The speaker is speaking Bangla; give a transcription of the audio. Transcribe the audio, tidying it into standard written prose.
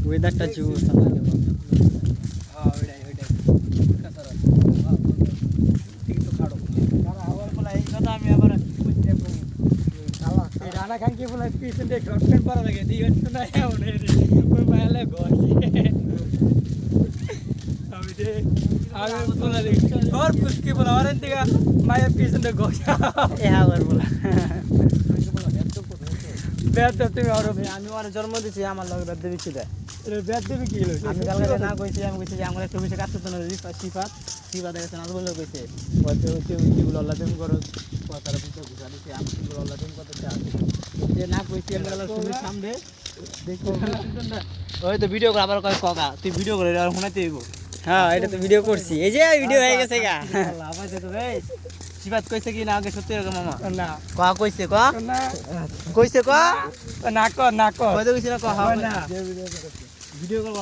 ওয়েদারটা জোর রানা খানকে বলে পিছনে শর্ট প্যান্ট পরা লাগে দিয়ে না এমন ওই মায়ালে ঘর আমি যে আগে বলে और पुष्की बोला और इंतगा माया पीछे गोशा এ হাওয়ার বলা বেদ তুমি আর আমি ওর জন্ম দিছি আমার লগে বেদ দিছি দে বেদ দেবে কি হলো আমি কালকে না কইছি আমি কইছি যে আমার একটু বেশি কাজ করতে না সিফাত দেখেছেন আর বলে কইছে ওতে ওতে ওইগুলো আল্লাহ তুমি করো কথার ভিতরে ঘুষা দিছে আমি ওইগুলো আল্লাহ তুমি করতে চাই যে না কইছি আমি আল্লাহ তুমি সামনে দেখো ওই তো ভিডিও করে আবার কয় কগা তুই ভিডিও করে আর শোনাতে হইব হ্যাঁ এটা তো ভিডিও করছি এই যে ভিডিও হয়ে গেছে গা আবার দেখো এই সিফাত কইছে কি না আগে সত্যি এরকম মামা না কয়া কইছে ক না কইছে ক না কর কইতে কইছে না ক না ভিডিও করব